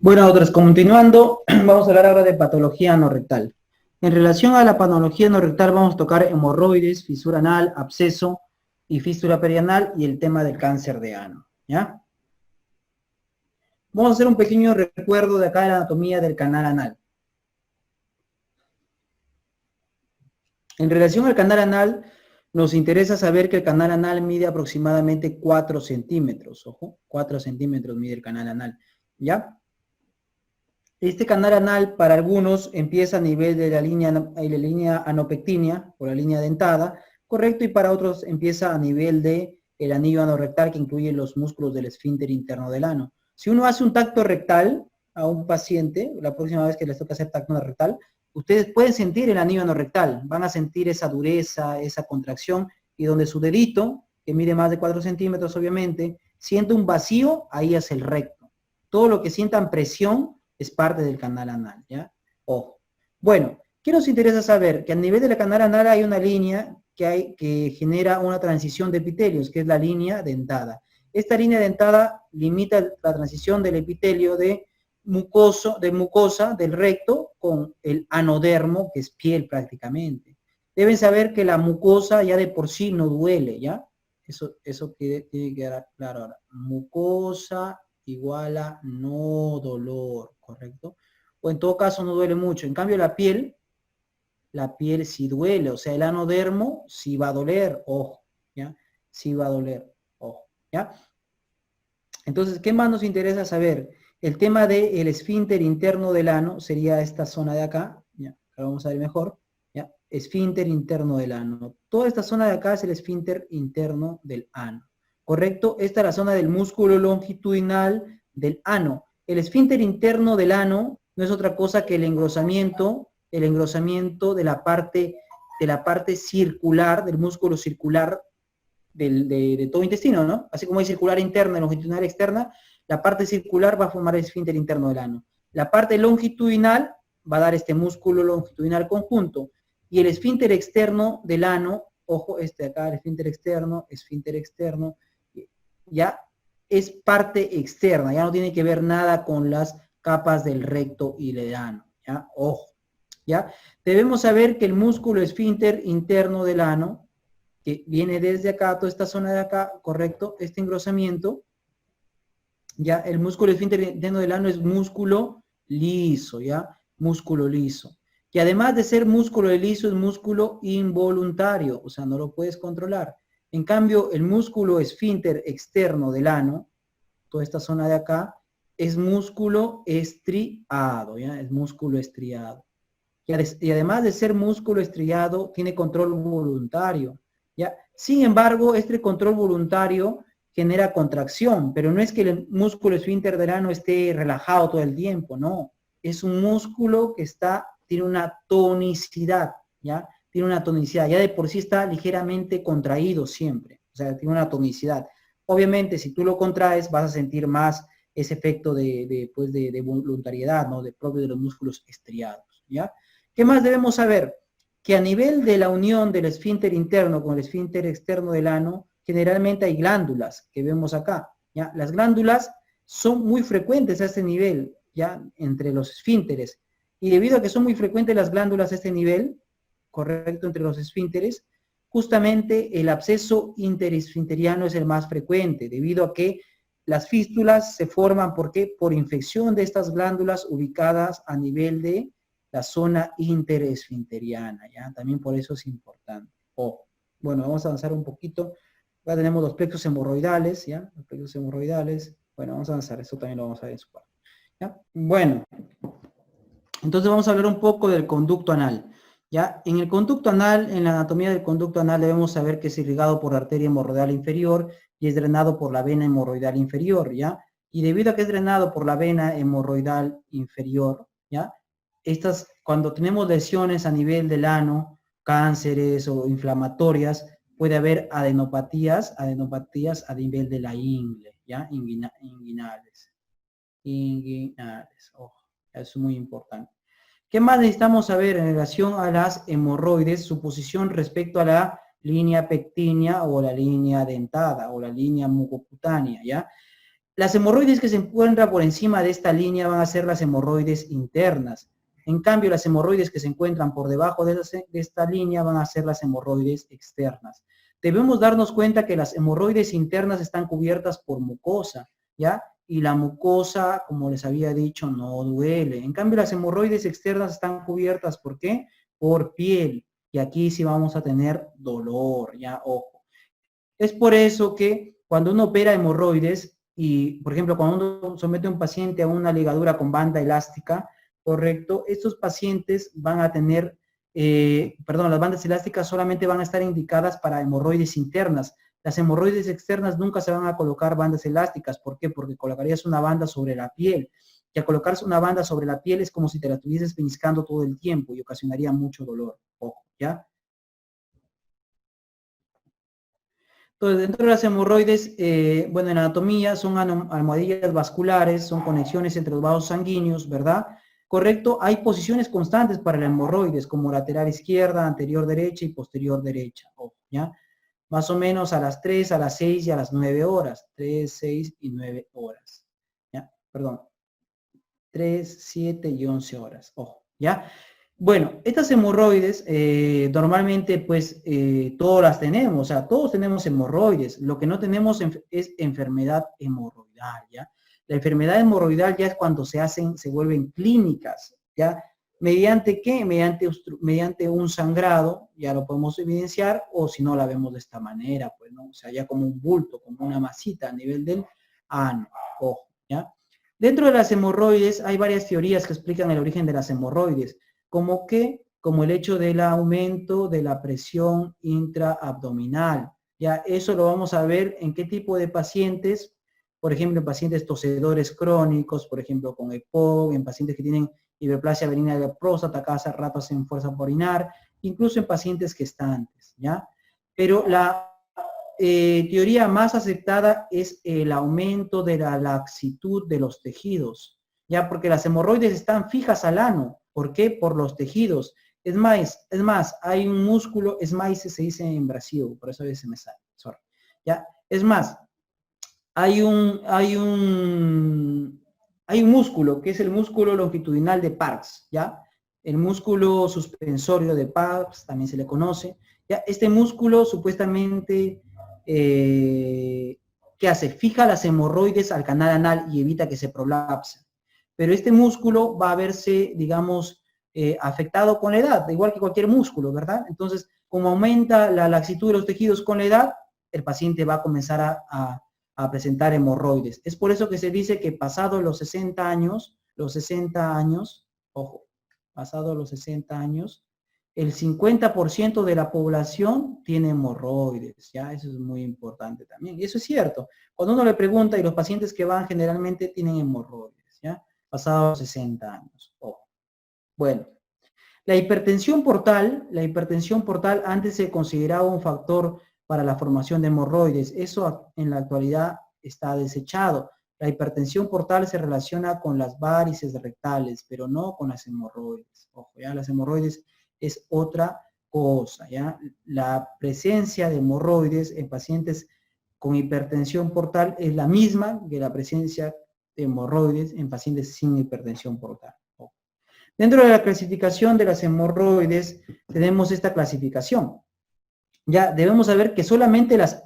Bueno, otros, continuando, vamos a hablar ahora de patología anorrectal. En relación a la patología anorrectal vamos a tocar hemorroides, fisura anal, absceso y fístula perianal y el tema del cáncer de ano, ¿ya? Vamos a hacer un pequeño recuerdo de acá de la anatomía del canal anal. En relación al canal anal, nos interesa saber que el canal anal mide aproximadamente 4 centímetros, ojo, 4 centímetros mide el canal anal, ¿ya? Este canal anal para algunos empieza a nivel de la línea anopectínea o la línea dentada, correcto, y para otros empieza a nivel de el anillo anorrectal que incluye los músculos del esfínter interno del ano. Si uno hace un tacto rectal a un paciente, la próxima vez que les toca hacer tacto rectal, ustedes pueden sentir el anillo anorrectal, van a sentir esa dureza, esa contracción, y donde su dedito, que mide más de 4 centímetros obviamente, siente un vacío, ahí es el recto. Todo lo que sientan presión es parte del canal anal, ¿ya? Ojo. Bueno, ¿qué nos interesa saber? Que a nivel de la canal anal hay una línea que genera una transición de epitelios, que es la línea dentada. Esta línea dentada limita la transición del epitelio de mucosa del recto con el anodermo, que es piel prácticamente. Deben saber que la mucosa ya de por sí no duele, ¿ya? Eso tiene que quedar claro ahora. Mucosa igual a no dolor, ¿correcto? O en todo caso no duele mucho. En cambio la piel sí duele, o sea, el anodermo sí va a doler, ojo, ¿ya? Sí va a doler, ojo, ¿ya? Entonces, ¿qué más nos interesa saber? El tema del esfínter interno del ano sería esta zona de acá, ¿ya? Ahora vamos a ver mejor, ¿ya? Esfínter interno del ano. Toda esta zona de acá es el esfínter interno del ano. ¿Correcto? Esta es la zona del músculo longitudinal del ano. El esfínter interno del ano no es otra cosa que el engrosamiento de la parte circular, del músculo circular de todo intestino, ¿no? Así como hay circular interna y longitudinal externa, la parte circular va a formar el esfínter interno del ano. La parte longitudinal va a dar este músculo longitudinal conjunto. Y el esfínter externo del ano, ojo, este de acá, el esfínter externo, ya es parte externa, ya no tiene que ver nada con las capas del recto y del ano, ¿ya? Ojo, ¿ya? Debemos saber que el músculo esfínter interno del ano, que viene desde acá, toda esta zona de acá, correcto, este engrosamiento, ya el músculo esfínter interno del ano es músculo liso, ya, músculo liso, que además de ser músculo liso es músculo involuntario, o sea, no lo puedes controlar. En cambio, el músculo esfínter externo del ano, toda esta zona de acá, es músculo estriado, ya, es músculo estriado. Y además de ser músculo estriado, tiene control voluntario, ¿ya? Sin embargo, este control voluntario genera contracción, pero no es que el músculo esfínter del ano esté relajado todo el tiempo, no. Es un músculo que tiene una tonicidad, ¿ya? Tiene una tonicidad, ya de por sí está ligeramente contraído siempre, o sea, tiene una tonicidad. Obviamente, si tú lo contraes, vas a sentir más ese efecto de voluntariedad, ¿no? De propio de los músculos estriados, ¿ya? ¿Qué más debemos saber? Que a nivel de la unión del esfínter interno con el esfínter externo del ano, generalmente hay glándulas que vemos acá, ¿ya? Las glándulas son muy frecuentes a este nivel, ¿ya? Entre los esfínteres. Y debido a que son muy frecuentes las glándulas a este nivel, correcto, entre los esfínteres, justamente el absceso interesfinteriano es el más frecuente, debido a que las fístulas se forman, ¿por qué? Por infección de estas glándulas ubicadas a nivel de la zona interesfinteriana, ¿ya? También por eso es importante. Ojo. Bueno, vamos a avanzar un poquito. Ya tenemos los plexos hemorroidales, ¿ya? Los plexos hemorroidales. Bueno, vamos a avanzar. Eso también lo vamos a ver en su parte, ¿ya? Bueno. Entonces vamos a hablar un poco del conducto anal, ¿ya? En el conducto anal, en la anatomía del conducto anal debemos saber que es irrigado por la arteria hemorroidal inferior y es drenado por la vena hemorroidal inferior, ¿ya? Y debido a que es drenado por la vena hemorroidal inferior, ¿ya? Cuando tenemos lesiones a nivel del ano, cánceres o inflamatorias, puede haber adenopatías a nivel de la ingle, ¿ya? Inguinales, ojo, eso es muy importante. ¿Qué más necesitamos saber en relación a las hemorroides, su posición respecto a la línea pectínea o la línea dentada o la línea mucocutánea, ¿ya? Las hemorroides que se encuentran por encima de esta línea van a ser las hemorroides internas. En cambio, las hemorroides que se encuentran por debajo de esta línea van a ser las hemorroides externas. Debemos darnos cuenta que las hemorroides internas están cubiertas por mucosa, ¿ya? Y la mucosa, como les había dicho, no duele. En cambio, las hemorroides externas están cubiertas, ¿por qué? Por piel. Y aquí sí vamos a tener dolor, ¿ya? Ojo. Es por eso que cuando uno opera hemorroides, y por ejemplo, cuando uno somete a un paciente a una ligadura con banda elástica, correcto, estos pacientes van a tener, las bandas elásticas solamente van a estar indicadas para hemorroides internas. Las hemorroides externas nunca se van a colocar bandas elásticas. ¿Por qué? Porque colocarías una banda sobre la piel. Y al colocarse una banda sobre la piel es como si te la estuvieses pellizcando todo el tiempo y ocasionaría mucho dolor. Ojo, ¿ya? Entonces, dentro de las hemorroides, bueno, en anatomía son almohadillas vasculares, son conexiones entre los vasos sanguíneos, ¿verdad? Correcto, hay posiciones constantes para las hemorroides, como lateral izquierda, anterior derecha y posterior derecha, ojo, ¿ya? Más o menos a las 3, a las 6 y a las 9 horas. 3, 6 y 9 horas. ¿Ya? Perdón. 3, 7 y 11 horas, ojo, ¿ya? Bueno, estas hemorroides normalmente pues todas las tenemos, o sea, todos tenemos hemorroides. Lo que no tenemos es enfermedad hemorroidal, ¿ya? La enfermedad hemorroidal ya es cuando se vuelven clínicas, ¿ya? ¿Mediante qué? Mediante un sangrado, ya lo podemos evidenciar, o si no la vemos de esta manera, pues, ¿no? O sea, ya como un bulto, como una masita a nivel del ano, ojo, ¿ya? Dentro de las hemorroides hay varias teorías que explican el origen de las hemorroides, como el hecho del aumento de la presión intraabdominal. Ya eso lo vamos a ver en qué tipo de pacientes, por ejemplo, en pacientes tosedores crónicos, por ejemplo, con EPOC, en pacientes que tienen hiperplasia benigna de la próstata, cada rato hacen fuerza por orinar, incluso en pacientes gestantes, ¿ya? Pero la teoría más aceptada es el aumento de la laxitud de los tejidos, ya porque las hemorroides están fijas al ano. ¿Por qué? Por los tejidos. Es más, hay un músculo, es más, se dice en Brasil, por eso a veces me sale, sorry. Ya, es más, hay un músculo que es el músculo longitudinal de Parks, ¿ya? El músculo suspensorio de Parks, también se le conoce. ¿Ya? Este músculo supuestamente, ¿qué hace? Fija las hemorroides al canal anal y evita que se prolapsen. Pero este músculo va a verse, digamos, afectado con la edad, igual que cualquier músculo, ¿verdad? Entonces, como aumenta la laxitud de los tejidos con la edad, el paciente va a comenzar a presentar hemorroides. Es por eso que se dice que pasado los 60 años, ojo, pasado los 60 años, el 50% de la población tiene hemorroides, ¿ya? Eso es muy importante también. Y eso es cierto. Cuando uno le pregunta, y los pacientes que van generalmente tienen hemorroides, ¿ya? Pasados los 60 años, ojo. Bueno, la hipertensión portal antes se consideraba un factor para la formación de hemorroides. Eso en la actualidad está desechado. La hipertensión portal se relaciona con las varices rectales, pero no con las hemorroides. Ojo, ya las hemorroides es otra cosa, ya. La presencia de hemorroides en pacientes con hipertensión portal es la misma que la presencia de hemorroides en pacientes sin hipertensión portal. Ojo. Dentro de la clasificación de las hemorroides tenemos esta clasificación. Ya debemos saber que solamente las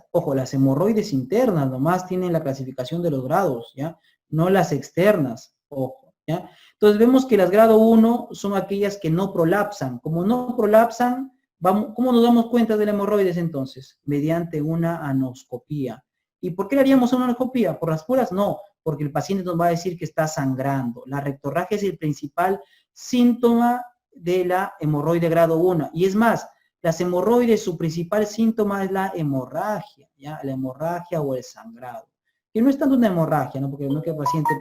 hemorroides internas nomás tienen la clasificación de los grados, ¿ya? No las externas, ojo, ¿ya? Entonces vemos que las grado 1 son aquellas que no prolapsan. Como no prolapsan, ¿cómo nos damos cuenta de la hemorroides entonces? Mediante una anoscopía. ¿Y por qué le haríamos una anoscopía? ¿Por las puras? No, porque el paciente nos va a decir que está sangrando. La rectorragia es el principal síntoma de la hemorroide grado 1. Y es más, las hemorroides, su principal síntoma es la hemorragia, ¿ya? La hemorragia o el sangrado. Que no es tanto una hemorragia, ¿no? Porque no es que el paciente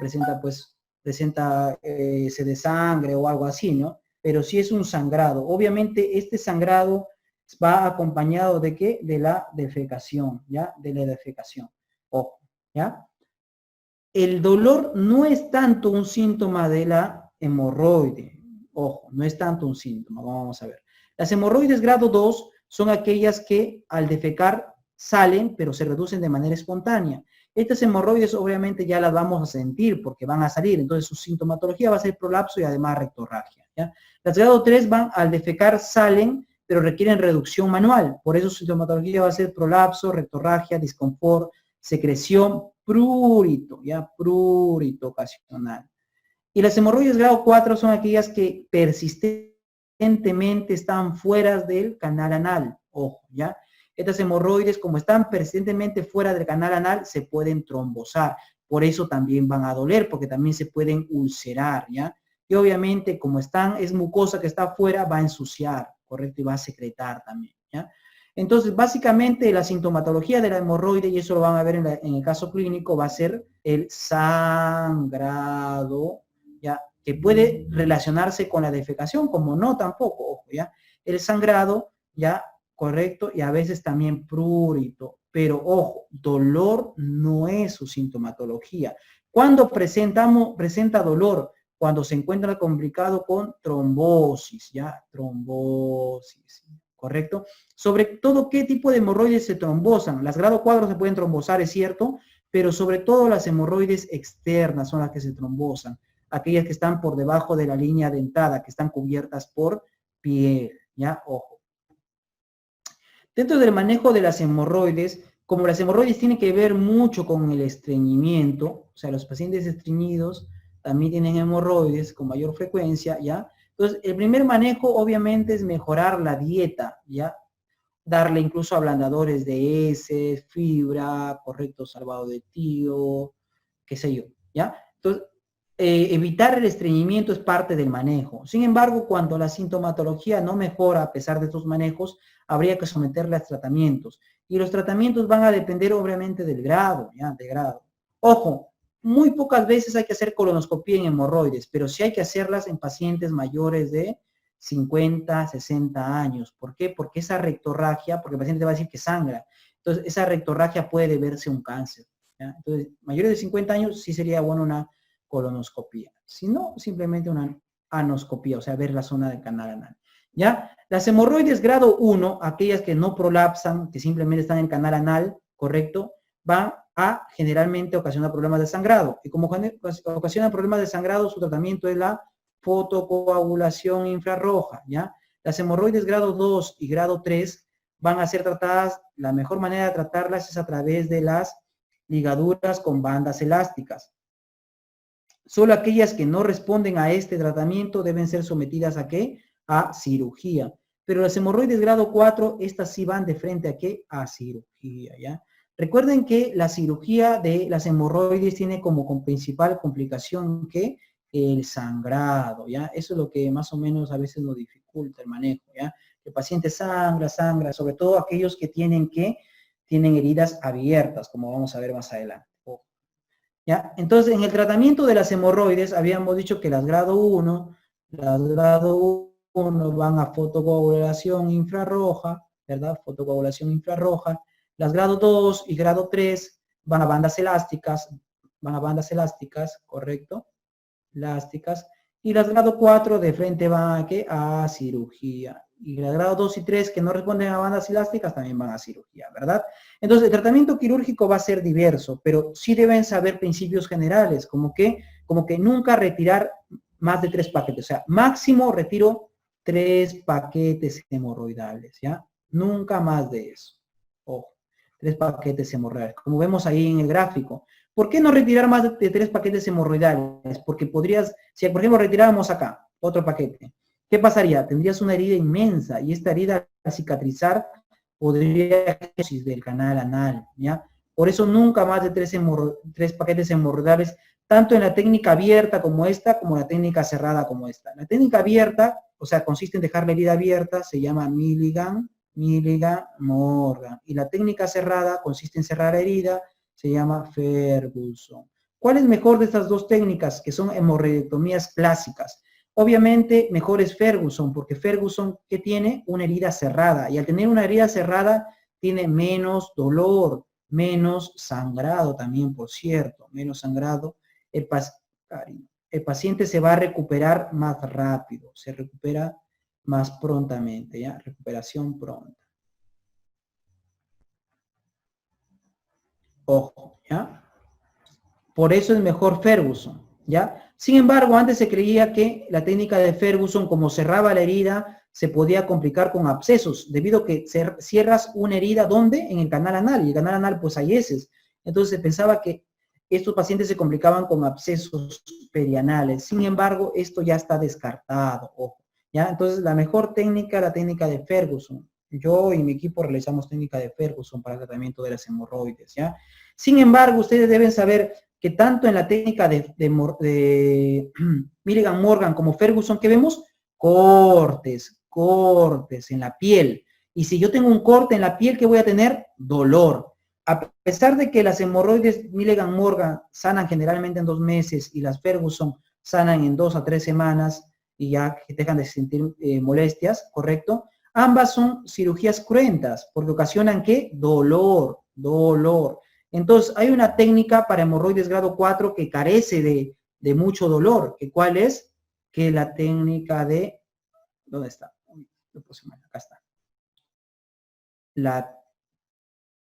se desangre o algo así, ¿no? Pero sí es un sangrado. Obviamente este sangrado va acompañado de ¿qué? De la defecación, ¿ya? De la defecación. Ojo, ¿ya? El dolor no es tanto un síntoma de la hemorroide. Ojo, no es tanto un síntoma. Vamos a ver. Las hemorroides grado 2 son aquellas que al defecar salen, pero se reducen de manera espontánea. Estas hemorroides obviamente ya las vamos a sentir porque van a salir, entonces su sintomatología va a ser prolapso y además rectorragia, ¿ya? Las grado 3 van al defecar, salen, pero requieren reducción manual, por eso su sintomatología va a ser prolapso, rectorragia, disconfort, secreción, prurito, ¿ya? Prurito ocasional. Y las hemorroides grado 4 son aquellas que persistentemente están fuera del canal anal, ojo, ¿ya? Estas hemorroides, como están persistentemente fuera del canal anal, se pueden trombosar. Por eso también van a doler, porque también se pueden ulcerar, ¿ya? Y obviamente, como están, es mucosa que está afuera, va a ensuciar, ¿correcto? Y va a secretar también, ¿ya? Entonces, básicamente, la sintomatología de la hemorroide, y eso lo van a ver en el caso clínico, va a ser el sangrado, ¿ya? Que puede relacionarse con la defecación, como no tampoco, ojo, ¿ya? El sangrado, ¿ya? Correcto, y a veces también prurito, pero ojo, dolor no es su sintomatología. ¿Cuándo presenta dolor? Cuando se encuentra complicado con trombosis, ¿ya? Trombosis, ¿correcto? Sobre todo, ¿qué tipo de hemorroides se trombosan? Las grado 4 se pueden trombosar, es cierto, pero sobre todo las hemorroides externas son las que se trombosan, aquellas que están por debajo de la línea dentada, que están cubiertas por piel, ¿ya? Ojo. Dentro del manejo de las hemorroides, como las hemorroides tienen que ver mucho con el estreñimiento, o sea, los pacientes estreñidos también tienen hemorroides con mayor frecuencia, ¿ya? Entonces, el primer manejo obviamente es mejorar la dieta, ¿ya? Darle incluso ablandadores de heces, fibra, correcto salvado de tío, qué sé yo, ¿ya? Entonces, evitar el estreñimiento es parte del manejo. Sin embargo, cuando la sintomatología no mejora a pesar de estos manejos, habría que someterla a tratamientos. Y los tratamientos van a depender obviamente del grado, ¿ya? De grado. Ojo, muy pocas veces hay que hacer colonoscopía en hemorroides, pero sí hay que hacerlas en pacientes mayores de 50, 60 años. ¿Por qué? Porque esa rectorragia, porque el paciente va a decir que sangra, entonces esa rectorragia puede deberse un cáncer, ¿ya? Entonces, mayores de 50 años sí sería bueno una colonoscopía. Si no, simplemente una anoscopía, o sea, ver la zona del canal anal. ¿Ya? Las hemorroides grado 1, aquellas que no prolapsan, que simplemente están en el canal anal, ¿correcto? Van a generalmente ocasionar problemas de sangrado. Y como ocasionan problemas de sangrado, su tratamiento es la fotocoagulación infrarroja, ¿ya? Las hemorroides grado 2 y grado 3 van a ser tratadas, la mejor manera de tratarlas es a través de las ligaduras con bandas elásticas. Solo aquellas que no responden a este tratamiento deben ser sometidas ¿a qué? A cirugía. Pero las hemorroides grado 4, estas sí van de frente ¿a qué? A cirugía, ¿ya? Recuerden que la cirugía de las hemorroides tiene como principal complicación que el sangrado, ¿ya? Eso es lo que más o menos a veces nos dificulta el manejo, ¿ya? El paciente sangra, sobre todo aquellos que tienen heridas abiertas, como vamos a ver más adelante. ¿Ya? Entonces, en el tratamiento de las hemorroides, habíamos dicho que las grado 1 van a fotocoagulación infrarroja, ¿verdad? Fotocoagulación infrarroja. Las grado 2 y grado 3 van a bandas elásticas, ¿correcto? Elásticas. Y las grado 4 de frente van a, ¿qué? A cirugía. Y las grado 2 y 3 que no responden a bandas elásticas también van a cirugía, ¿verdad? Entonces, el tratamiento quirúrgico va a ser diverso, pero sí deben saber principios generales, como que nunca retirar más de 3 paquetes. O sea, máximo retiro 3 paquetes hemorroidales, ¿ya? Nunca más de eso. Ojo, 3 paquetes hemorroidales. Como vemos ahí en el gráfico. ¿Por qué no retirar más de 3 paquetes hemorroidales? Porque podrías, si por ejemplo retiráramos acá otro paquete, ¿qué pasaría? Tendrías una herida inmensa y esta herida al cicatrizar podría del canal anal, ¿ya? Por eso nunca más de 3 paquetes hemorroidales, tanto en la técnica abierta como esta, como en la técnica cerrada como esta. La técnica abierta, o sea, consiste en dejar la herida abierta, se llama Milligan, Morgan. Y la técnica cerrada consiste en cerrar la herida, se llama Ferguson. ¿Cuál es mejor de estas dos técnicas, que son hemorroidectomías clásicas? Obviamente, mejor es Ferguson, porque Ferguson, ¿qué tiene? Una herida cerrada. Y al tener una herida cerrada, tiene menos dolor, menos sangrado también, por cierto. Menos sangrado. El paciente se va a recuperar más rápido. Se recupera más prontamente, ¿ya? Recuperación pronta. Ojo, ¿ya? Por eso es mejor Ferguson, ¿ya? Sin embargo, antes se creía que la técnica de Ferguson, como cerraba la herida, se podía complicar con abscesos, debido a que cierras una herida, ¿dónde? En el canal anal, y el canal anal pues hay heces. Entonces se pensaba que estos pacientes se complicaban con abscesos perianales. Sin embargo, esto ya está descartado, ojo, ¿ya? Entonces la mejor técnica, la técnica de Ferguson. Yo y mi equipo realizamos técnica de Ferguson para el tratamiento de las hemorroides, ¿ya? Sin embargo, ustedes deben saber que tanto en la técnica de Milligan Morgan como Ferguson, ¿qué vemos? Cortes en la piel. Y si yo tengo un corte en la piel, ¿qué voy a tener? Dolor. A pesar de que las hemorroides Milligan Morgan sanan generalmente en 2 meses y las Ferguson sanan en 2 a 3 semanas y ya dejan de sentir molestias, ¿correcto? Ambas son cirugías cruentas porque ocasionan ¿qué? Dolor. Entonces, hay una técnica para hemorroides grado 4 que carece de mucho dolor. ¿Cuál es? Que la técnica de... ¿Dónde está? Acá está. La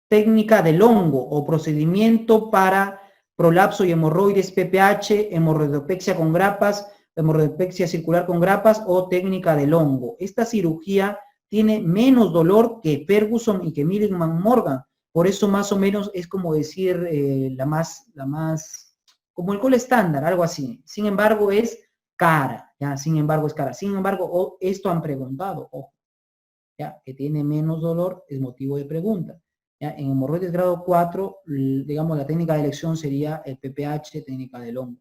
técnica del hongo o procedimiento para prolapso y hemorroides PPH, hemorroidopexia con grapas, hemorroidopexia circular con grapas o técnica del hongo. Esta cirugía tiene menos dolor que Ferguson y que Milligan Morgan. Por eso más o menos es como decir la más, como el gol estándar, algo así. Sin embargo es cara, ¿ya? Sin embargo es cara. Sin embargo, esto han preguntado, ojo, ¿ya? Que tiene menos dolor es motivo de pregunta. ¿Ya? En hemorroides grado 4, digamos, la técnica de elección sería el PPH, técnica del hongo.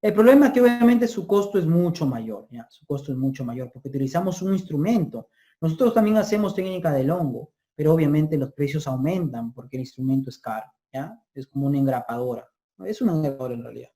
El problema es que obviamente su costo es mucho mayor, ¿ya? Su costo es mucho mayor porque utilizamos un instrumento. Nosotros también hacemos técnica del hongo, pero obviamente los precios aumentan porque el instrumento es caro, ¿ya? Es como una engrapadora. Es una engrapadora en realidad.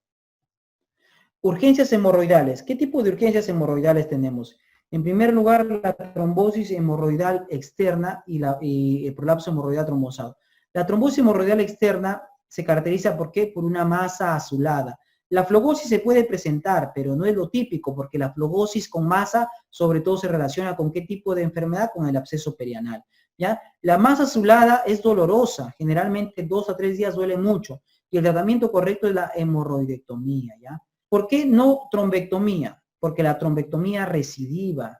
Urgencias hemorroidales. ¿Qué tipo de urgencias hemorroidales tenemos? En primer lugar, la trombosis hemorroidal externa y el prolapso hemorroidal trombosado. La trombosis hemorroidal externa se caracteriza ¿por qué? Por una masa azulada. La flogosis se puede presentar, pero no es lo típico, porque la flogosis con masa sobre todo se relaciona con qué tipo de enfermedad, con el absceso perianal, ¿ya? La masa azulada es dolorosa, generalmente 2 a 3 días duele mucho, y el tratamiento correcto es la hemorroidectomía, ¿ya? ¿Por qué no trombectomía? Porque la trombectomía recidiva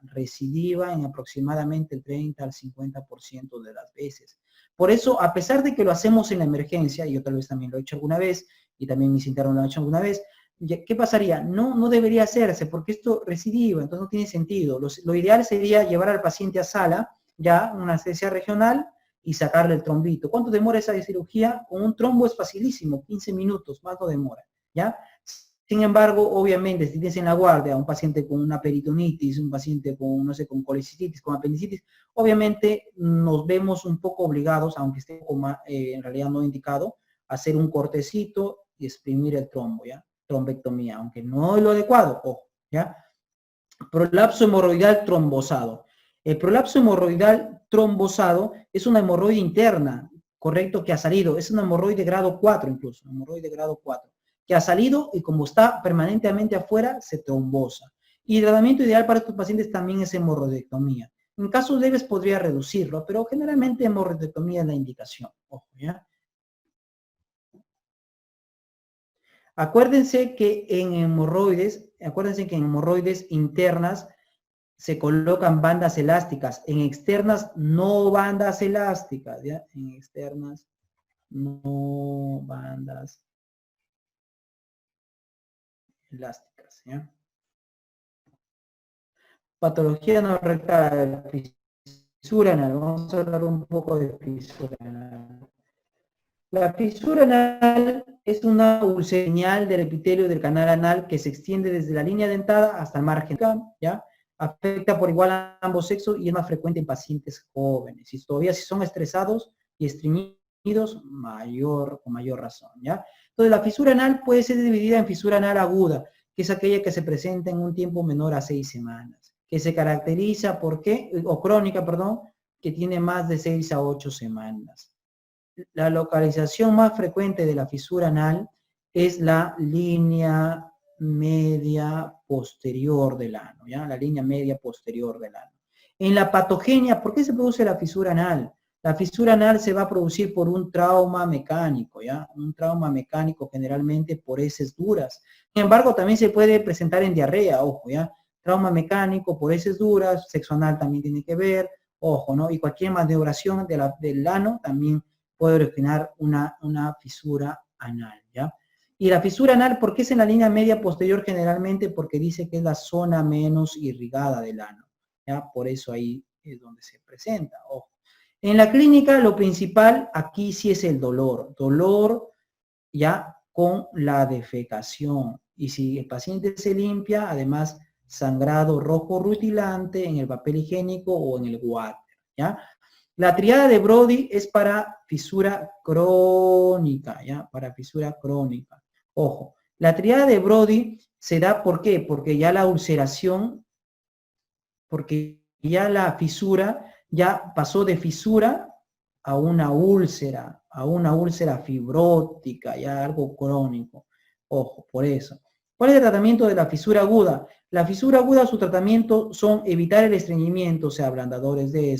en aproximadamente el 30 al 50% de las veces. Por eso, a pesar de que lo hacemos en la emergencia, y yo tal vez también lo he hecho alguna vez, y también mis internos lo han hecho alguna vez, ¿qué pasaría? No debería hacerse, porque esto recidiva, entonces no tiene sentido. Lo ideal sería llevar al paciente a sala, ya, una anestesia regional, y sacarle el trombito. ¿Cuánto demora esa cirugía? Con un trombo es facilísimo, 15 minutos, más no demora, ¿ya? Sin embargo, obviamente, si tienes en la guardia un paciente con una peritonitis, un paciente con, no sé, con colecistitis, con apendicitis, obviamente nos vemos un poco obligados, aunque esté en realidad no indicado, a hacer un cortecito y exprimir el trombo, ¿ya? Trombectomía, aunque no es lo adecuado, ojo, ¿ya? Prolapso hemorroidal trombosado. El prolapso hemorroidal trombosado es una hemorroide interna, correcto, que ha salido, es una hemorroide grado 4 incluso, hemorroide grado 4 que ha salido y como está permanentemente afuera, se trombosa. Y el tratamiento ideal para estos pacientes también es hemorroidectomía. En casos leves podría reducirlo, pero generalmente hemorroidectomía es la indicación. Ojo, ¿ya? Acuérdense que en hemorroides internas se colocan bandas elásticas, en externas no bandas elásticas, ¿ya? En externas no bandas elásticas, ¿ya? Patología no rectal, fisura anal. Vamos a hablar un poco de fisura anal. La fisura anal es una señal del epitelio del canal anal que se extiende desde la línea dentada hasta el margen, ¿ya? Afecta por igual a ambos sexos y es más frecuente en pacientes jóvenes. Y todavía si son estresados y estreñidos, con mayor razón, ¿ya? Entonces la fisura anal puede ser dividida en fisura anal aguda, que es aquella que se presenta en un tiempo menor a 6 semanas, que se caracteriza por qué, o crónica, perdón, que tiene más de 6 a 8 semanas. La localización más frecuente de la fisura anal es la línea media posterior del ano, ¿ya? La línea media posterior del ano. En la patogenia, ¿por qué se produce la fisura anal? La fisura anal se va a producir por un trauma mecánico, ¿ya? Un trauma mecánico generalmente por heces duras. Sin embargo, también se puede presentar en diarrea, ojo, ¿ya? Trauma mecánico por heces duras, sexo anal también tiene que ver, ojo, ¿no? Y cualquier maniobración del ano también puede originar una fisura anal, ¿ya? Y la fisura anal, ¿por qué es en la línea media posterior generalmente? Porque dice que es la zona menos irrigada del ano, ¿ya? Por eso ahí es donde se presenta, ojo. En la clínica, lo principal aquí sí es el dolor ya con la defecación. Y si el paciente se limpia, además sangrado rojo rutilante en el papel higiénico o en el water, ¿ya? La triada de Brody es para fisura crónica, ¿ya? Para fisura crónica. Ojo, la triada de Brody se da, ¿por qué? Porque ya la ulceración, porque ya la fisura ya pasó de fisura a una úlcera fibrótica, ya algo crónico. Ojo, por eso. ¿Cuál es el tratamiento de la fisura aguda? La fisura aguda, su tratamiento son evitar el estreñimiento, o sea, ablandadores de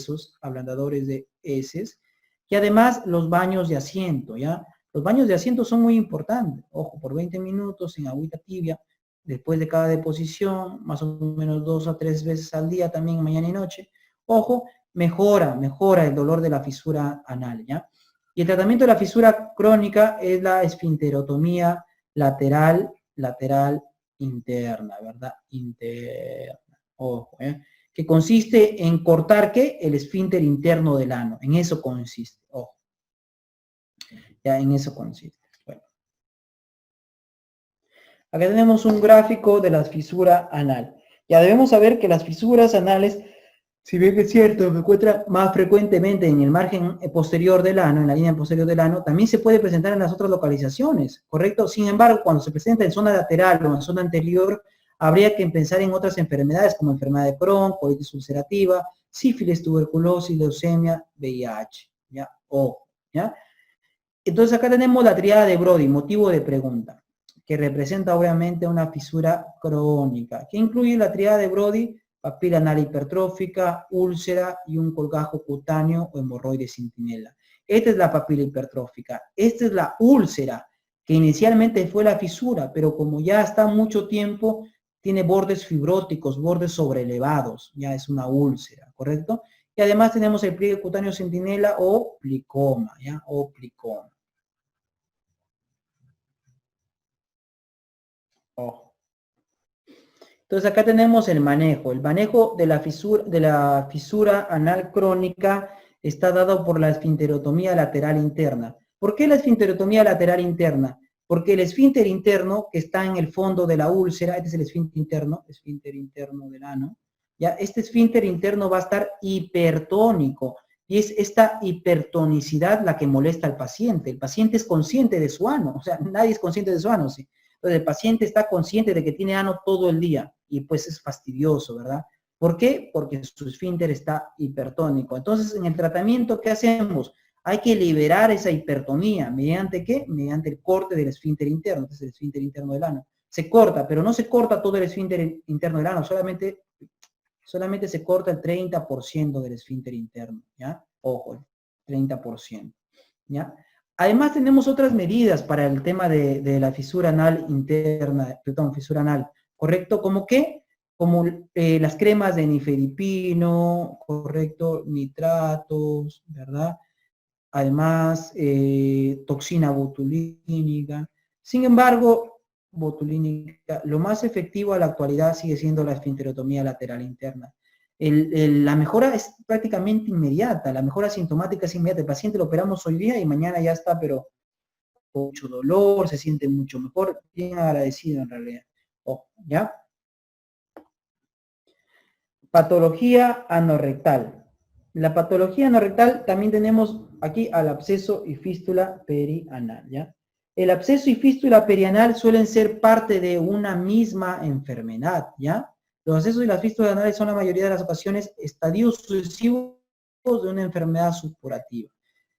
heces, y además los baños de asiento, ¿ya? Los baños de asiento son muy importantes. Ojo, por 20 minutos en agüita tibia, después de cada deposición, más o menos 2 a 3 veces al día, también mañana y noche. Ojo, mejora el dolor de la fisura anal, ¿ya? Y el tratamiento de la fisura crónica es la esfinterotomía lateral interna, ¿verdad? Interna, ojo, que consiste en cortar, ¿qué? El esfínter interno del ano, en eso consiste, ojo. Ya, en eso consiste. Bueno. Acá tenemos un gráfico de la fisura anal. Ya debemos saber que las fisuras anales, si bien es cierto, se encuentra más frecuentemente en el margen posterior del ano, en la línea posterior del ano, también se puede presentar en las otras localizaciones, ¿correcto? Sin embargo, cuando se presenta en zona lateral o en zona anterior, habría que pensar en otras enfermedades como enfermedad de Crohn, colitis ulcerativa, sífilis, tuberculosis, leucemia, VIH, ¿ya? Ojo, ¿ya? Entonces acá tenemos la triada de Brody, motivo de pregunta, que representa obviamente una fisura crónica, que incluye la triada de Brody, papila anal hipertrófica, úlcera y un colgajo cutáneo o hemorroide centinela. Esta es la papila hipertrófica. Esta es la úlcera, que inicialmente fue la fisura, pero como ya está mucho tiempo, tiene bordes fibróticos, bordes sobrelevados, ya es una úlcera, ¿correcto? Y además tenemos el pliegue cutáneo centinela o plicoma, ¿ya? O plicoma. Ojo. Entonces acá tenemos el manejo. El manejo de la fisura anal crónica está dado por la esfinterotomía lateral interna. ¿Por qué la esfinterotomía lateral interna? Porque el esfínter interno que está en el fondo de la úlcera, este es el esfínter interno del ano, ya este esfínter interno va a estar hipertónico y es esta hipertonicidad la que molesta al paciente. El paciente es consciente de su ano, o sea, nadie es consciente de su ano, ¿sí? Entonces el paciente está consciente de que tiene ano todo el día y pues es fastidioso, ¿verdad? ¿Por qué? Porque su esfínter está hipertónico. Entonces en el tratamiento, ¿qué hacemos? Hay que liberar esa hipertonía. ¿Mediante qué? Mediante el corte del esfínter interno. Este es el esfínter interno del ano. Se corta, pero no se corta todo el esfínter interno del ano, solamente se corta el 30% del esfínter interno, ¿ya? Ojo, 30%, ¿ya? Además tenemos otras medidas para el tema de la fisura anal interna, perdón, fisura anal, ¿correcto? ¿Como qué? Como las cremas de nifedipino, ¿correcto? Nitratos, ¿verdad? Además, toxina botulínica. Sin embargo, botulínica, lo más efectivo a la actualidad sigue siendo la esfinterotomía lateral interna. La mejora es prácticamente inmediata, la mejora sintomática es inmediata. El paciente lo operamos hoy día y mañana ya está, pero con mucho dolor, se siente mucho mejor, bien agradecido en realidad. Ojo, ¿ya? Patología anorrectal. La patología anorrectal también tenemos aquí al absceso y fístula perianal, ¿ya? El absceso y fístula perianal suelen ser parte de una misma enfermedad, ¿ya? Los abscesos y las fístulas anales son la mayoría de las ocasiones estadios sucesivos de una enfermedad supurativa.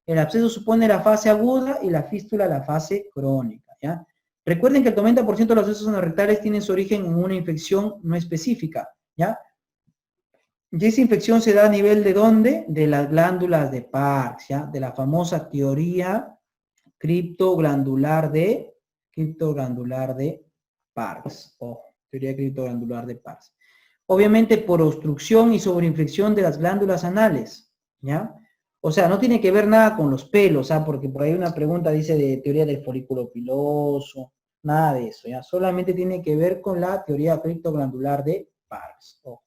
El absceso supone la fase aguda y la fístula la fase crónica, ¿ya? Recuerden que el 90% de los abscesos anorrectales tienen su origen en una infección no específica, ¿ya? Y esa infección se da a nivel de ¿dónde? De las glándulas de Parks, ¿ya? De la famosa teoría criptoglandular de Parks. Ojo, teoría criptoglandular de Parks. Obviamente por obstrucción y sobreinfección de las glándulas anales, ¿ya? O sea, no tiene que ver nada con los pelos, ¿ah? Porque por ahí una pregunta dice de teoría del folículo piloso, nada de eso, ¿ya? Solamente tiene que ver con la teoría criptoglandular de Parks. Ojo.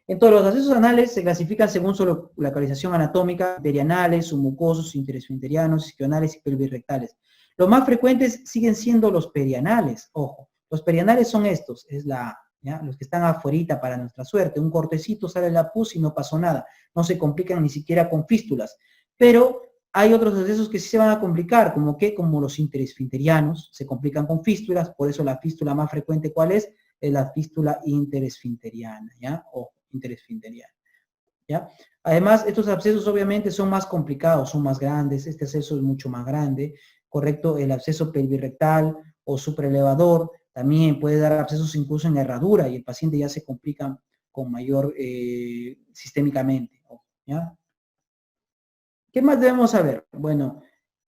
Entonces, los accesos anales se clasifican según su localización anatómica: perianales, submucosos, interesfinterianos, isquionales y pelvirrectales. Los más frecuentes siguen siendo los perianales, ojo. Los perianales son estos, es la, ¿ya? Los que están afuerita para nuestra suerte. Un cortecito sale la pus y no pasó nada. No se complican ni siquiera con fístulas. Pero hay otros accesos que sí se van a complicar, como que, como los interesfinterianos, se complican con fístulas. Por eso la fístula más frecuente, ¿cuál es? Es la fístula interesfinteriana, ¿ya? Ojo, interesfinteriana, ¿ya? Además, estos abscesos obviamente son más complicados, son más grandes. Este absceso es mucho más grande, ¿correcto? El absceso pelvirrectal o supraelevador también puede dar abscesos incluso en herradura y el paciente ya se complica con mayor sistémicamente, ¿ya? ¿Qué más debemos saber? Bueno,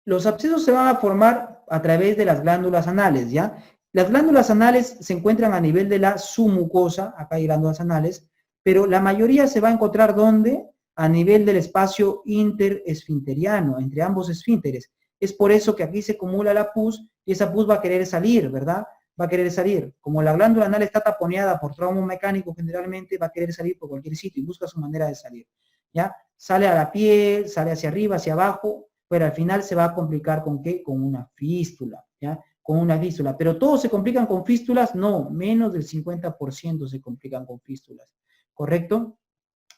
los abscesos se van a formar a través de las glándulas anales, ¿ya? Las glándulas anales se encuentran a nivel de la submucosa, acá hay glándulas anales, pero la mayoría se va a encontrar, ¿dónde? A nivel del espacio interesfinteriano, entre ambos esfínteres. Es por eso que aquí se acumula la pus y esa pus va a querer salir, ¿verdad? Va a querer salir. Como la glándula anal está taponeada por trauma mecánico, generalmente va a querer salir por cualquier sitio y busca su manera de salir, ¿ya? Sale a la piel, sale hacia arriba, hacia abajo, pero al final se va a complicar ¿con qué? Con una fístula, ¿ya? Con una fístula. ¿Pero todos se complican con fístulas? No, menos del 50% se complican con fístulas, ¿correcto?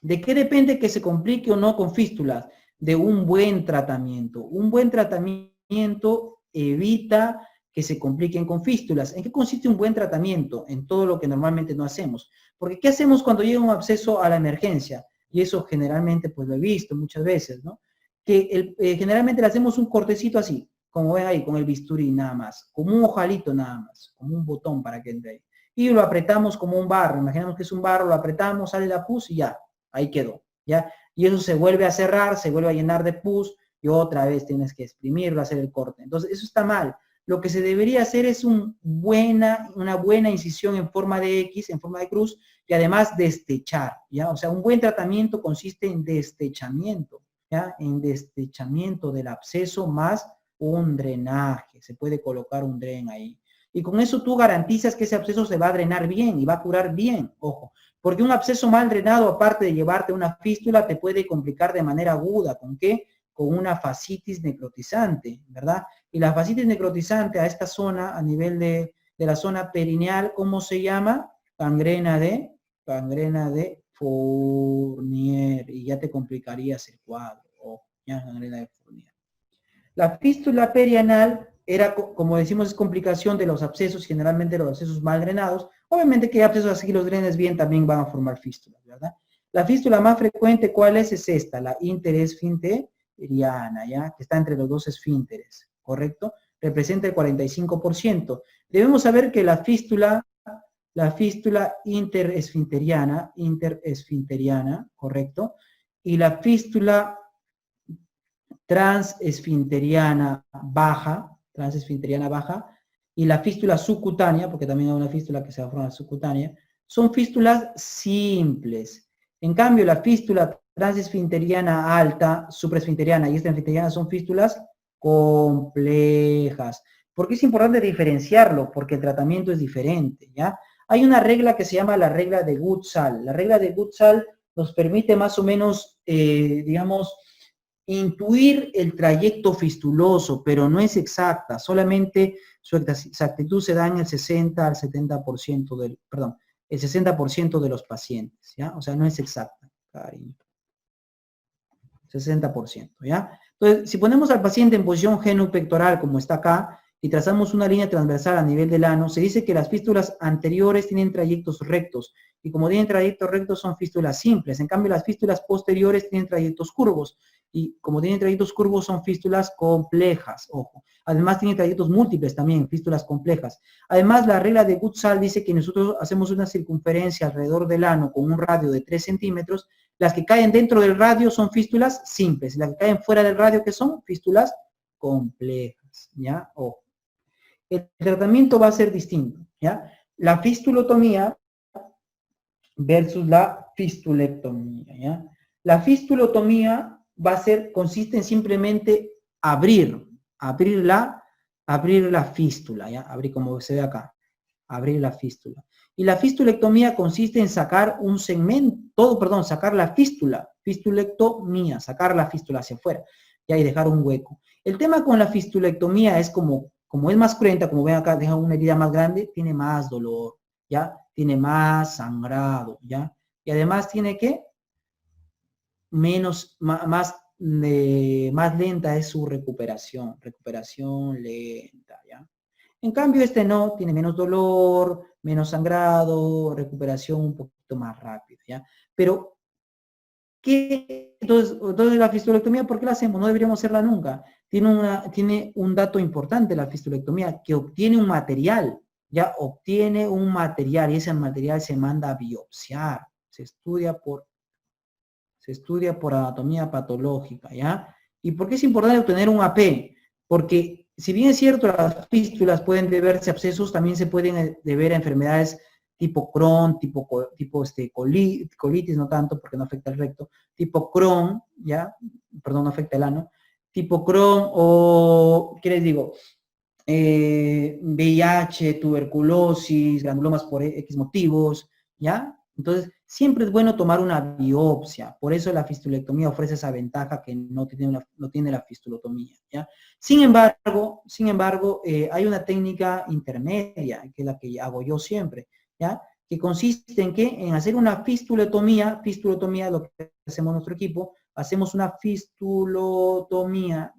¿De qué depende que se complique o no con fístulas? De un buen tratamiento. Un buen tratamiento evita que se compliquen con fístulas. ¿En qué consiste un buen tratamiento? En todo lo que normalmente no hacemos. Porque ¿qué hacemos cuando llega un absceso a la emergencia? Y eso generalmente, pues lo he visto muchas veces, ¿no? Que generalmente le hacemos un cortecito así, como ven ahí, con el bisturí nada más, como un ojalito nada más, como un botón para que entre ahí. Y lo apretamos como un barro, imaginemos que es un barro, lo apretamos, sale la pus y ya, ahí quedó, ¿ya? Y eso se vuelve a cerrar, se vuelve a llenar de pus y otra vez tienes que exprimirlo, hacer el corte. Entonces, eso está mal. Lo que se debería hacer es una buena incisión en forma de X, en forma de cruz, y además destechar, ¿ya? O sea, un buen tratamiento consiste en destechamiento, ¿ya? En destechamiento del absceso más un drenaje. Se puede colocar un dren ahí. Y con eso tú garantizas que ese absceso se va a drenar bien y va a curar bien, ojo. Porque un absceso mal drenado, aparte de llevarte una fístula, te puede complicar de manera aguda. ¿Con qué? Con una fascitis necrotizante, ¿verdad? Y la fascitis necrotizante a esta zona, a nivel de la zona perineal, ¿cómo se llama? Gangrena de Fournier. Y ya te complicarías el cuadro. Ojo, ya gangrena de Fournier. La fístula perianal era, como decimos, es complicación de los abscesos, generalmente los abscesos mal drenados. Obviamente que hay abscesos así, los drenes bien también van a formar fístulas, ¿verdad? La fístula más frecuente, ¿cuál es? Es esta, la interesfinteriana, ¿ya? Que está entre los dos esfínteres, ¿correcto? Representa el 45%. Debemos saber que la fístula interesfinteriana, ¿correcto? Y la fístula transesfinteriana baja, y la fístula subcutánea, porque también hay una fístula que se forma subcutánea, son fístulas simples. En cambio, la fístula transesfinteriana alta, supraesfinteriana y extraesfinteriana son fístulas complejas. ¿Por qué es importante diferenciarlo? Porque el tratamiento es diferente, ¿ya? Hay una regla que se llama la regla de Gutzal. La regla de Gutzal nos permite más o menos, digamos, intuir el trayecto fistuloso, pero no es exacta, solamente su exactitud se da en el 60 al 70% del, perdón, el 60% de los pacientes, ¿ya? O sea, no es exacta, cariño. 60%, ¿ya? Entonces, si ponemos al paciente en posición genupectoral, como está acá, y trazamos una línea transversal a nivel del ano, se dice que las fístulas anteriores tienen trayectos rectos y como tienen trayectos rectos son fístulas simples. En cambio, las fístulas posteriores tienen trayectos curvos, y como tienen trayectos curvos son fístulas complejas, ojo. Además tienen trayectos múltiples también, fístulas complejas. Además, la regla de Gutzal dice que nosotros hacemos una circunferencia alrededor del ano con un radio de 3 centímetros. Las que caen dentro del radio son fístulas simples, las que caen fuera del radio, que son fístulas complejas, ¿ya? Ojo. El tratamiento va a ser distinto, ¿ya? La fistulotomía versus la fistulectomía, ¿ya? La fistulotomía consiste en simplemente abrir la fístula, ¿ya? Abrir como se ve acá, abrir la fístula. Y la fistulectomía consiste en sacar un segmento, sacar la fístula, fistulectomía, sacar la fístula hacia afuera, ¿ya? Y dejar un hueco. El tema con la fistulectomía es como es más cruenta, como ven acá, deja una herida más grande, tiene más dolor, ¿ya? Tiene más sangrado, ¿ya? Y además tiene que más lenta es su recuperación lenta, ¿ya? En cambio, este no, tiene menos dolor, menos sangrado, recuperación un poquito más rápida, ¿ya? Pero, entonces la fistulectomía, ¿por qué la hacemos? No deberíamos hacerla nunca. Tiene un dato importante la fistulectomía, que obtiene un material, ya obtiene un material, y ese material se manda a biopsiar, se estudia por anatomía patológica, ¿ya? ¿Y por qué es importante obtener un AP? Porque si bien es cierto, las fístulas pueden deberse a abscesos, también se pueden deber a enfermedades tipo Crohn, colitis, no tanto porque no afecta el recto, tipo Crohn, ¿ya? Perdón, no afecta el ano, tipo Crohn o, ¿qué les digo? VIH, tuberculosis, granulomas por X motivos, ¿ya? Entonces, siempre es bueno tomar una biopsia. Por eso la fistulectomía ofrece esa ventaja que no tiene la fistulotomía, ¿ya? Sin embargo, hay una técnica intermedia, que es la que hago yo siempre, ¿ya? Que consiste en ¿qué? En hacer una fistulotomía, lo que hacemos en nuestro equipo, hacemos una fistulotomía,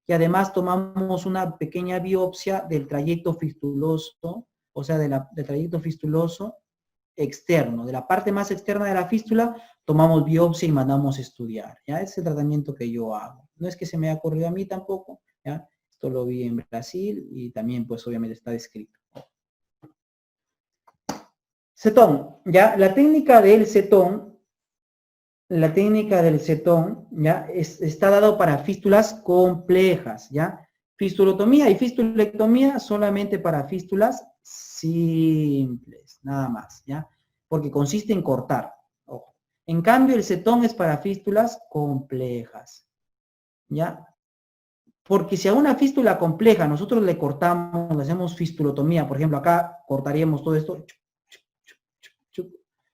y además tomamos una pequeña biopsia del trayecto fistuloso, o sea, del trayecto fistuloso externo, de la parte más externa de la fístula, tomamos biopsia y mandamos estudiar, ¿ya? Ese es el tratamiento que yo hago. No es que se me haya ocurrido a mí tampoco, ¿ya? Esto lo vi en Brasil y también, pues, obviamente está descrito. Cetón, ¿ya? La técnica del cetón, ¿ya? Está dado para fístulas complejas, ¿ya? Fistulotomía y fistulectomía solamente para fístulas simples, nada más, ¿ya? Porque consiste en cortar, ojo. En cambio, el cetón es para fístulas complejas, ¿ya? Porque si a una fístula compleja nosotros le cortamos, le hacemos fistulotomía, por ejemplo, acá cortaríamos todo esto,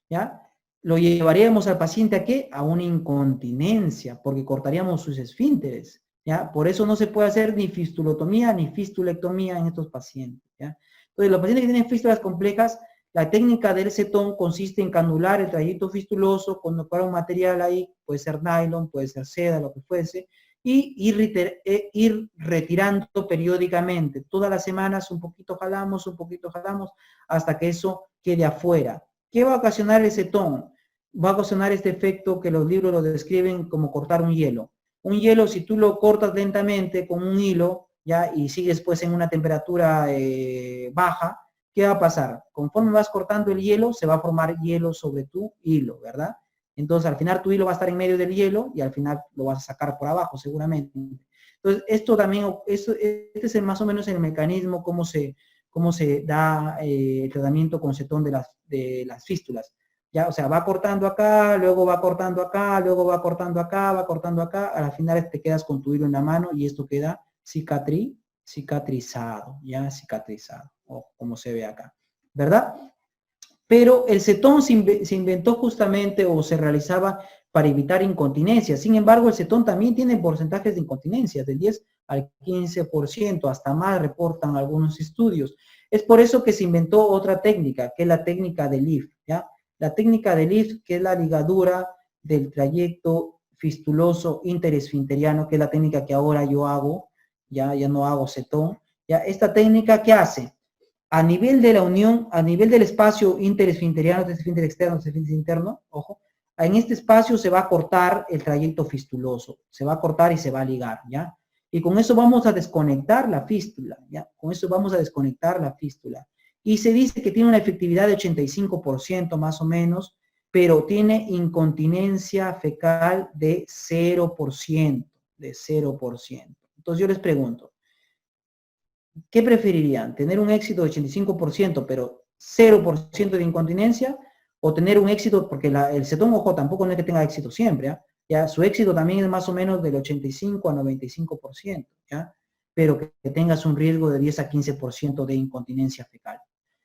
¿ya? Lo llevaríamos al paciente ¿a qué? A una incontinencia, porque cortaríamos sus esfínteres, ¿ya? Por eso no se puede hacer ni fistulotomía ni fistulectomía en estos pacientes, ¿ya? Entonces, los pacientes que tienen fístulas complejas, la técnica del cetón consiste en canular el trayecto fistuloso, colocar un material ahí, puede ser nylon, puede ser seda, lo que fuese, y ir retirando periódicamente. Todas las semanas un poquito jalamos, hasta que eso quede afuera. ¿Qué va a ocasionar el cetón? Va a ocasionar este efecto que los libros lo describen como cortar un hielo. Un hielo, si tú lo cortas lentamente con un hilo, ¿ya? Y sigues pues en una temperatura baja, ¿qué va a pasar? Conforme vas cortando el hielo, se va a formar hielo sobre tu hilo, ¿verdad? Entonces al final tu hilo va a estar en medio del hielo y al final lo vas a sacar por abajo seguramente. Entonces esto también, este es más o menos el mecanismo, cómo se da el tratamiento con cetón de las fístulas. ¿Ya? O sea, va cortando acá, luego va cortando acá, luego va cortando acá, al final te quedas con tu hilo en la mano y esto queda cicatrizado, ya cicatrizado, o como se ve acá, ¿verdad? Pero el cetón se inventó justamente o se realizaba para evitar incontinencia. Sin embargo, el cetón también tiene porcentajes de incontinencia, del 10 al 15%, hasta más reportan algunos estudios. Es por eso que se inventó otra técnica, que es la técnica de Leaf, ¿ya? La técnica de Leaf, que es la ligadura del trayecto fistuloso interesfinteriano, que es la técnica que ahora yo hago, ya no hago cetón. ¿Ya? Esta técnica, ¿qué hace? a nivel de la unión, a nivel del espacio interesfinteriano, este esfínter externo, este esfínter interno, ojo, en este espacio se va a cortar el trayecto fistuloso, se va a cortar y se va a ligar, ¿ya? Y con eso vamos a desconectar la fístula, ¿ya? Con eso vamos a desconectar la fístula. Y se dice que tiene una efectividad de 85% más o menos, pero tiene incontinencia fecal de 0%, de 0%. Entonces yo les pregunto, ¿qué preferirían? ¿Tener un éxito de 85% pero 0% de incontinencia? ¿O tener un éxito, porque el cetón, ojo, tampoco no es que tenga éxito siempre, ¿ya? ¿Ya? Su éxito también es más o menos del 85 a 95%, ¿ya? Pero que tengas un riesgo de 10 a 15% de incontinencia fecal.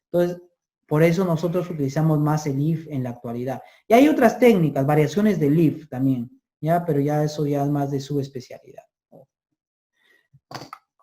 Entonces, por eso nosotros utilizamos más el IF en la actualidad. Y hay otras técnicas, variaciones del IF también, ¿ya? Pero ya eso ya es más de su especialidad.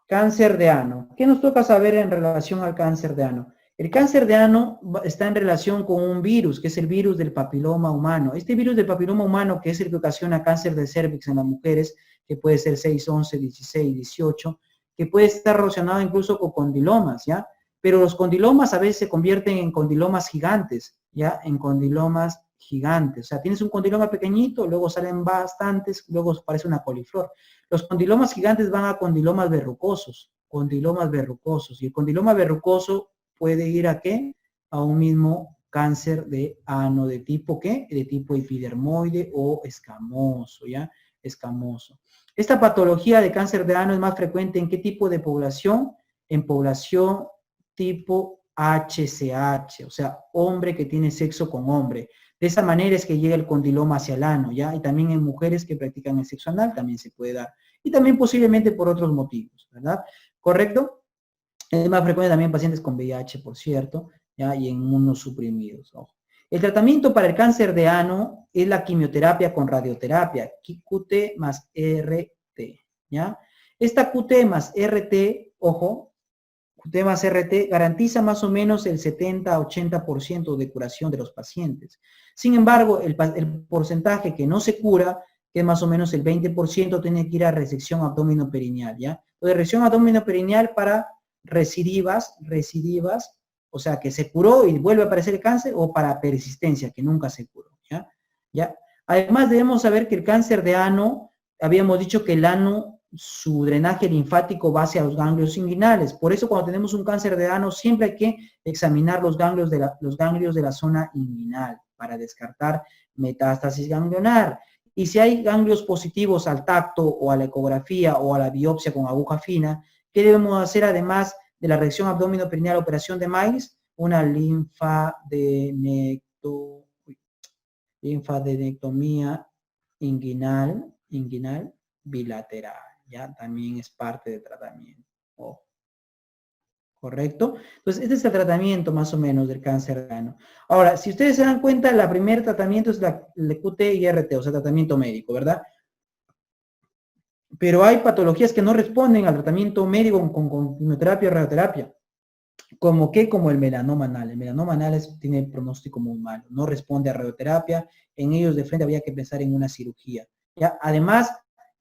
Cáncer de ano. ¿Qué nos toca saber en relación al cáncer de ano? El cáncer de ano está en relación con un virus, que es el virus del papiloma humano. Este virus del papiloma humano, que es el que ocasiona cáncer de cervix en las mujeres, que puede ser 6, 11, 16, 18, que puede estar relacionado incluso con condilomas, ¿ya? Pero los condilomas a veces se convierten en condilomas gigantes, ¿ya? En condilomas gigantes. O sea, tienes un condiloma pequeñito, luego salen bastantes, luego parece una coliflor. Los condilomas gigantes van a condilomas verrucosos, y el condiloma verrucoso puede ir a ¿qué? A un mismo cáncer de ano, ¿de tipo qué? De tipo epidermoide o escamoso, ¿ya? Escamoso. Esta patología de cáncer de ano es más frecuente en qué tipo de población? En población tipo HCH, o sea, hombre que tiene sexo con hombre. De esa manera es que llega el condiloma hacia el ano, ¿ya? Y también en mujeres que practican el sexo anal también se puede dar. Y también posiblemente por otros motivos, ¿verdad? ¿Correcto? Es más frecuente también en pacientes con VIH, por cierto, ¿ya? Y en inmunosuprimidos, ojo. El tratamiento para el cáncer de ano es la quimioterapia con radioterapia, QT más RT, ¿ya? Esta QT más RT, ojo, QT más RT garantiza más o menos el 70-80% de curación de los pacientes. Sin embargo, el porcentaje que no se cura, que es más o menos el 20%, tiene que ir a resección abdominoperineal, ¿ya? Entonces, resección abdominoperineal para recidivas, o sea, que se curó y vuelve a aparecer el cáncer, o para persistencia, que nunca se curó, ¿ya? ¿Ya? Además, debemos saber que el cáncer de ano, habíamos dicho que el ano, su drenaje linfático va hacia los ganglios inguinales. Por eso cuando tenemos un cáncer de ano siempre hay que examinar los ganglios de la zona inguinal para descartar metástasis ganglionar. Y si hay ganglios positivos al tacto o a la ecografía o a la biopsia con aguja fina, ¿qué debemos hacer además de la reacción abdominoperineal operación de Miles? Una linfadenectomía inguinal bilateral. ¿Ya? También es parte del tratamiento. Ojo. ¿Correcto? Entonces, este es el tratamiento más o menos del cáncer de ano. Ahora, si ustedes se dan cuenta, el primer tratamiento es la QT y RT, o sea, tratamiento médico, ¿verdad? Pero hay patologías que no responden al tratamiento médico con quimioterapia o radioterapia. ¿Como qué? Como el melanoma anal. El melanoma anal tiene pronóstico muy malo, no responde a radioterapia. En ellos de frente habría que pensar en una cirugía. ¿Ya? Además,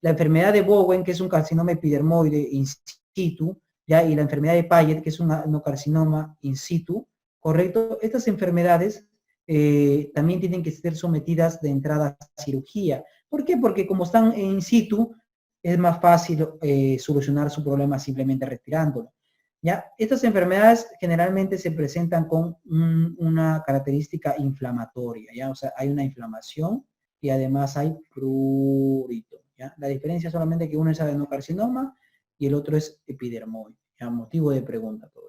la enfermedad de Bowen, que es un carcinoma epidermoide in situ, ¿ya? Y la enfermedad de Payet, que es un adenocarcinoma in situ, ¿correcto? Estas enfermedades también tienen que ser sometidas de entrada a cirugía. ¿Por qué? Porque como están in situ, es más fácil solucionar su problema simplemente retirándolo. ¿Ya? Estas enfermedades generalmente se presentan con una característica inflamatoria, ¿ya? O sea, hay una inflamación y además hay prurito, ¿ya? La diferencia es solamente que uno es adenocarcinoma y el otro es epidermoide, ¿ya? Motivo de pregunta todo.